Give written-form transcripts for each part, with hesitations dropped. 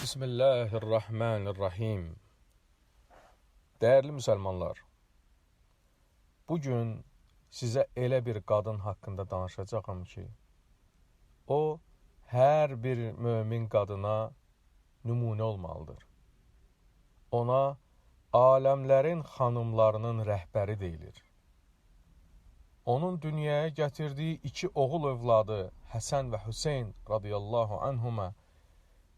Bismillahirrahmanirrahim. Dəyərli müsəlmanlar, bugün sizə elə bir qadın haqqında danışacağım ki, o, hər bir mömin qadına nümunə olmalıdır. Ona, aləmlərin xanımlarının rəhbəri deyilir. Onun dünyaya gətirdiyi iki oğul övladı Həsən və Hüseyn radiyallahu anhuma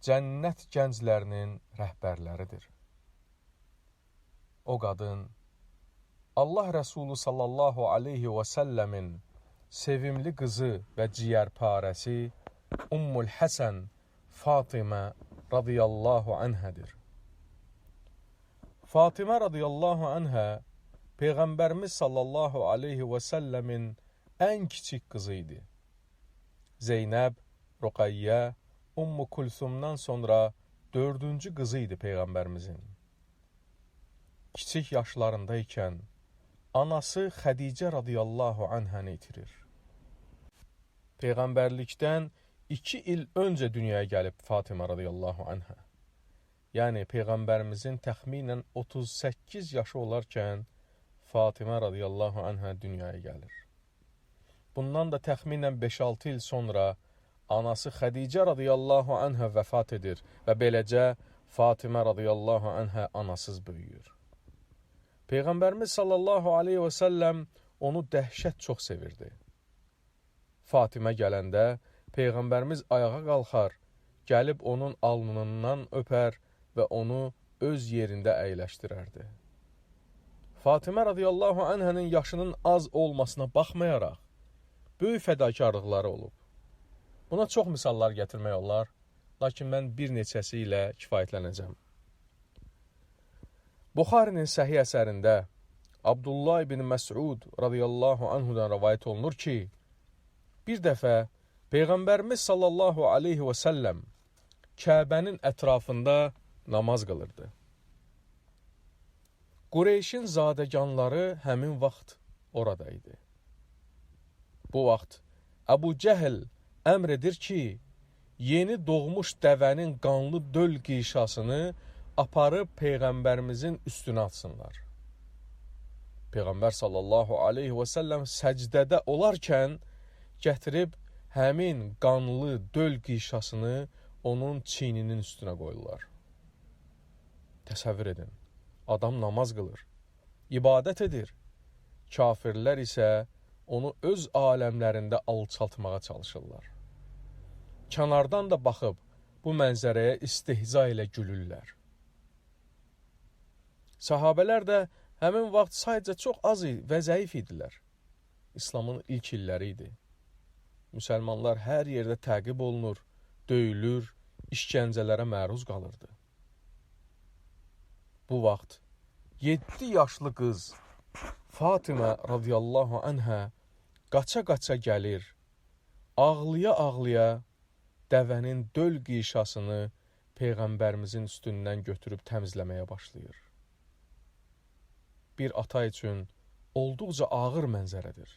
cənnət gənclərinin rəhbərləridir. O qadın, Allah Rəsulü sallallahu aleyhi və səlləmin sevimli qızı və ciyərparəsi Ummul Həsən Fatimə radiyallahu anhədir. Fatimə radiyallahu anhə, Peyğəmbərimiz sallallahu aleyhi və səlləmin ən kiçik qızı idi. Zeynəb, Ruqayyə, Ummu Kulsumdan sonra dördüncü qızı idi Peyğəmbərimizin. Kiçik yaşlarındaykən anası Xədicə radiyallahu anhəni itirir. Peyğəmbərlikdən 2 il öncə dünyaya gəlib Fatimə radiyallahu anhə. Yəni Peyğəmbərimizin təxminən 38 yaşı olarkən Fatimə radiyallahu anhə dünyaya gəlir. Bundan da təxminən 5-6 il sonra anası Xədicə radiyallahu anhə vəfat edir və beləcə Fatimə radiyallahu anhə anasız böyüyür. Peyğəmbərimiz sallallahu aleyhi və səlləm onu dəhşət çox sevirdi. Fatimə gələndə Peyğəmbərimiz ayağa qalxar, gəlib onun alnından öpər və onu öz yerində əyləşdirərdi. Fatimə radiyallahu anhənin yaşının az olmasına baxmayaraq, böyük fədakarlıqları olub. Buna çox misallar gətirmək olar, lakin mən bir neçəsi ilə kifayətlənəcəm. Buxarinin səhih əsərində Abdullah ibn Məs'ud radiyallahu anhudan rəvayət olunur ki, bir dəfə Peyğəmbərimiz sallallahu aleyhi və səlləm Kəbənin ətrafında namaz qılırdı. Qureyşin zadəganları həmin vaxt oradaydı. Bu vaxt Əbu Cəhl əmr edir ki, yeni doğmuş dəvənin qanlı döl qişasını aparıb Peyğəmbərimizin üstünə atsınlar. Peyğəmbər sallallahu aleyhi və səlləm səcdədə olarkən gətirib həmin qanlı döl qişasını onun çiyninin üstünə qoyurlar. Təsəvvür edin, adam namaz qılır, ibadət edir. Kafirlər isə onu öz aləmlərində alçaltmağa çalışırlar. Kənardan da baxıb bu mənzərəyə istehza ilə gülürlər. Sahabələr də həmin vaxt sadəcə çox az və zəif idilər. İslamın ilk illəri idi. Müsəlmanlar hər yerdə təqib olunur, döyülür, işgəncələrə məruz qalırdı. Bu vaxt 7 yaşlı qız Fatimə radiyallahu anhə qaça-qaça gəlir, ağlaya-ağlaya dəvənin döl qişasını Peyğəmbərimizin üstündən götürüb təmizləməyə başlayır. Bir ata üçün olduqca ağır mənzərədir.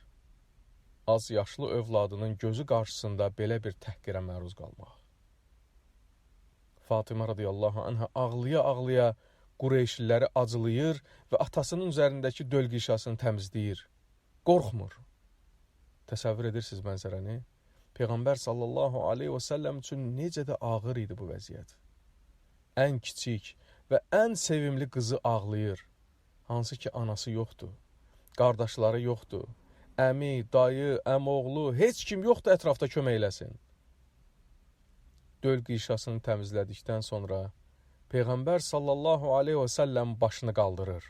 Az yaşlı övladının gözü qarşısında belə bir təhqirə məruz qalmaq. Fatimə radiyallahu anhə ağlaya-ağlaya Qureyşliləri acılayır və atasının üzərindəki döl qişasını təmizləyir. Qorxmur. Təsəvvür edirsiniz mənzərəni? Peyğəmbər sallallahu aleyhi və səlləm üçün necə də ağır idi bu vəziyyət. Ən kiçik və ən sevimli qızı ağlayır. Hansı ki anası yoxdur, qardaşları yoxdur, əmi, dayı, əmoğlu, heç kim yoxdur ətrafda kömək eləsin. Döl qişasını təmizlədikdən sonra Peyğəmbər sallallahu aleyhi və səlləm başını qaldırır.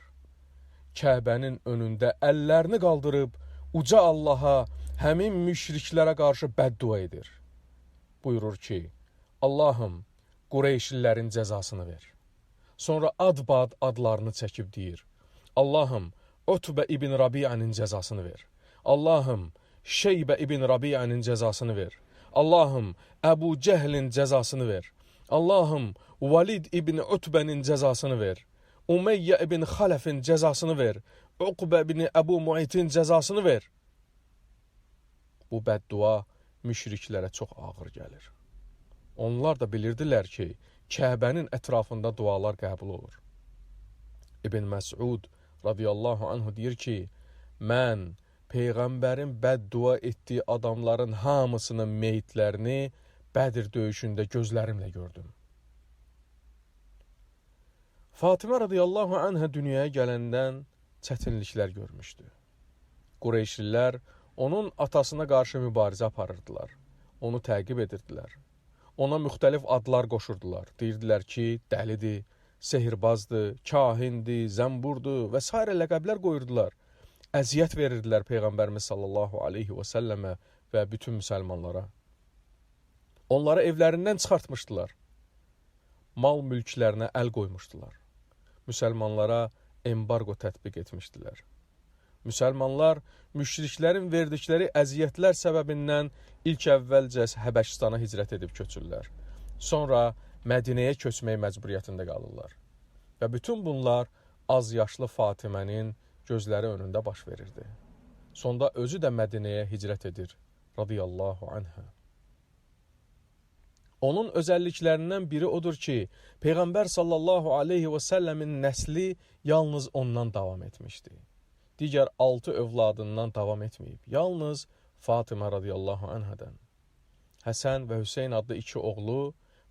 Kəbənin önündə əllərini qaldırıb, uca Allaha, həmin müşriklərə qarşı bəddua edir. Buyurur ki, Allahım, Qureyşlilərin cəzasını ver. Sonra ad-bad adlarını çəkib deyir. Allahım, Utbə ibn Rabi'ənin cəzasını ver. Allahım, Şeybə ibn Rabi'ənin cəzasını ver. Allahım, Əbu Cəhlin cəzasını ver. Allahım, Valid ibn Utbənin cəzasını ver. Umeyyə ibn Xaləfin cəzasını ver. Uqbə ibn Əbu Muitin cəzasını ver. Bu bəddua müşriklərə çox ağır gəlir. Onlar da bilirdilər ki, Kəbənin ətrafında dualar qəbul olur. İbn Məsud radiyallahu anhu deyir ki, mən Peyğəmbərin bəddua etdiyi adamların hamısının meyitlərini Bədir döyüşündə gözlərimlə gördüm. Fatimə radiyallahu anhə dünyaya gələndən çətinliklər görmüşdü. Qureyşlilər onun atasına qarşı mübarizə aparırdılar. Onu təqib edirdilər. Ona müxtəlif adlar qoşurdular. Deyirdilər ki, dəlidir, sehirbazdır, kahindir, zəmburdur və s. ləqəblər qoyurdular. Əziyyət verirdilər Peyğəmbərimiz sallallahu aleyhi və səlləmə və bütün müsəlmanlara. Onları evlərindən çıxartmışdılar. Mal mülklərinə əl qoymuşdular. Müsəlmanlara embargo tətbiq etmişdilər. Müsəlmanlar müşriklərin verdikləri əziyyətlər səbəbindən ilk əvvəlcə Həbəşistana hicrət edib köçürlər. Sonra Mədinəyə köçmək məcburiyyətində qalırlar. Və bütün bunlar az yaşlı Fatimənin gözləri önündə baş verirdi. Sonda özü də Mədinəyə hicrət edir, radiyallahu anhə. Onun özəlliklərindən biri odur ki, Peyğəmbər sallallahu aleyhi və səlləmin nəsli yalnız ondan davam etmişdi. Digər 6 övladından davam etməyib. Yalnız Fatimə radiyallahu anhədən. Həsən və Hüseyn adlı 2 oğlu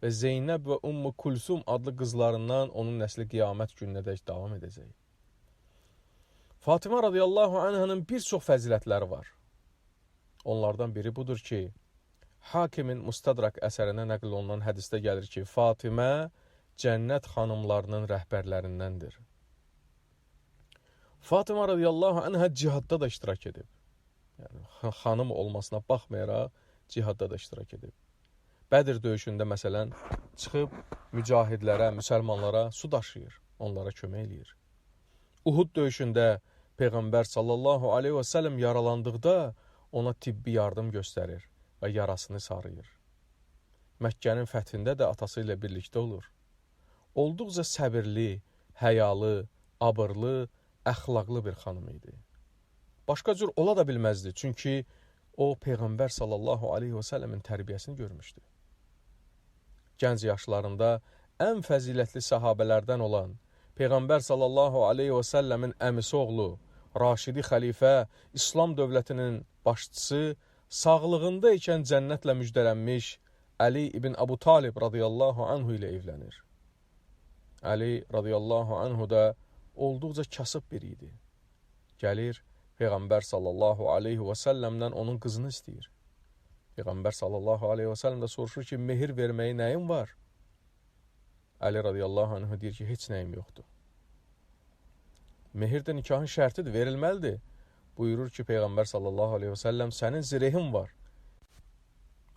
və Zeynəb və Ummu Kulsum adlı qızlarından onun nəsli qiyamət gününədək davam edəcək. Fatimə radiyallahu anhənin bir çox fəzilətləri var. Onlardan biri budur ki, Hakimin Mustadrak əsərinə nəql olunan hədisdə gəlir ki, Fatimə cənnət xanımlarının rəhbərlərindəndir. Fatimə radiyallahu anhə cihadda da iştirak edib. Yəni, xanım olmasına baxmayaraq cihadda da iştirak edib. Bədir döyüşündə məsələn çıxıb mücahidlərə, müsəlmanlara su daşıyır, onlara kömək eləyir. Uhud döyüşündə Peyğəmbər sallallahu aleyhi və səlləm yaralandıqda ona tibbi yardım göstərir və yarasını sarıyır. Məkkənin fəthində də atası ilə birlikdə olur. Olduqca səbirli, həyalı, abırlı, əxlaqlı bir xanım idi. Başqa cür ola da bilməzdi, çünki o Peyğəmbər sallallahu aleyhi və səlləmin tərbiyəsini görmüşdü. Gənc yaşlarında ən fəzilətli səhabələrdən olan Peyğəmbər sallallahu aleyhi və səlləmin əmisi oğlu, Raşidi xəlifə, İslam dövlətinin başçısı, sağlığında ikən cənnətlə müjdələnmiş Əli ibn Əbu Talib radiyallahu anhu ilə evlənir. Əli radiyallahu anhu da olduqca kasıb biri idi. Gəlir, Peyğəmbər sallallahu aleyhi və səlləmdən onun qızını istəyir. Peyğəmbər sallallahu aleyhi və səlləm də soruşur ki, mehir verməyi nəyin var? Əli radiyallahu anhu deyir ki, heç nəyim yoxdur. Mehir də nikahın şərtidir, verilməlidir. Buyurur ki, Peyğəmbər sallallahu aleyhi və səlləm, sənin zirəhin var.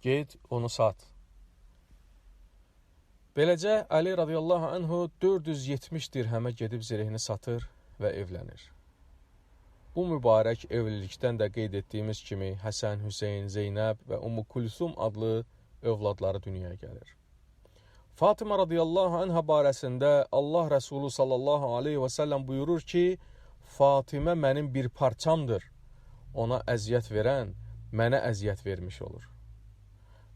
Get, onu sat. Beləcə, Əli radiyallahu anhu 470 dirhəmə gedib zirəhini satır və evlənir. Bu mübarək evlilikdən də qeyd etdiyimiz kimi Həsən, Hüseyn, Zeynəb və Ummu Kulsum adlı övladları dünyaya gəlir. Fatimə radiyallahu anhə barəsində Allah Rəsulü sallallahu aleyhi və səlləm buyurur ki, Fatimə mənim bir parçamdır. Ona əziyyət verən mənə əziyyət vermiş olur.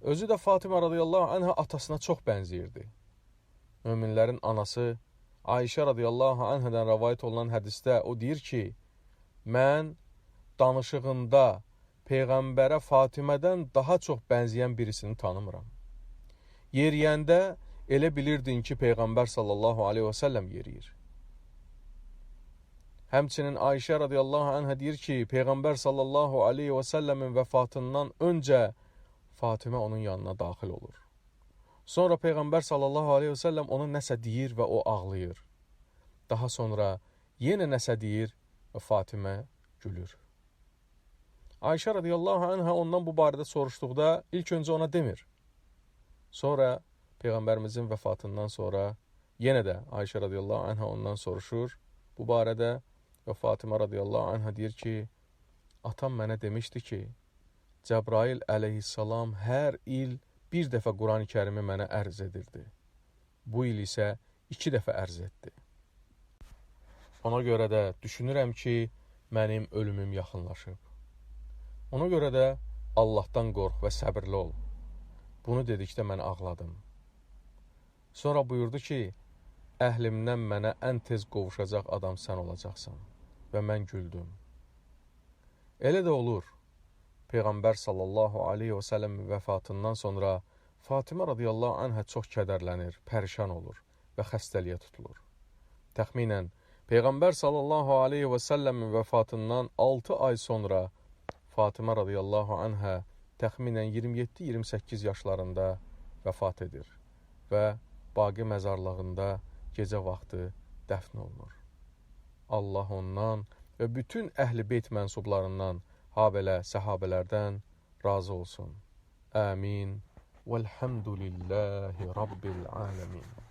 Özü də Fatimə radiyallahu anhə atasına çox bənziyirdi. Möminlərin anası Ayşə radiyallahu anhədən rəvayət olunan hədisdə o deyir ki, mən danışığında Peyğəmbərə Fatimədən daha çox bənzəyən birisini tanımıram. Yeriyəndə elə bilirdin ki, Peyğəmbər sallallahu aleyhi və səlləm yeriyir. Həmçinin Ayşə radiyallahu anhə deyir ki, Peyğəmbər sallallahu aleyhi və səlləmin vəfatından öncə Fatimə onun yanına daxil olur. Sonra Peyğəmbər sallallahu aleyhi və səlləm ona nəsə deyir və o ağlayır. Daha sonra yenə nəsə deyir və Fatimə gülür. Ayşə radiyallahu anhə ondan bu barədə soruşduqda ilk öncə ona demir. Sonra Peyğəmbərimizin vəfatından sonra yenə də Ayşə radiyallahu anhə ondan soruşur bu barədə və Fatimə radiyallahu anhə deyir ki, atam mənə demişdi ki, Cəbrail əleyhissalam hər il bir dəfə Quran-ı Kərimi mənə ərz edirdi. Bu il isə 2 dəfə ərz etdi. Ona görə də düşünürəm ki, mənim ölümüm yaxınlaşıb. Ona görə də Allahdan qorx və səbirli ol. Bunu dedikdə mən ağladım. Sonra buyurdu ki, əhlimdən mənə ən tez qovuşacaq adam sən olacaqsan. Və mən güldüm. Elə də olur. Peyğəmbər sallallahu aleyhi və səlləmin vəfatından sonra Fatimə radiyallahu anhə çox kədərlənir, pərişan olur və xəstəliyə tutulur. Təxminən Peyğəmbər sallallahu aleyhi və səlləmin vəfatından 6 ay sonra Fatimə radiyallahu anhə təxminən 27-28 yaşlarında vəfat edir və Baqi məzarlığında gecə vaxtı dəfn olunur. Allah ondan və bütün əhl-i beyt mənsublarından, habelə səhabələrdən razı olsun. Amin. Vəlhamdülillahi Rabbil aləmin.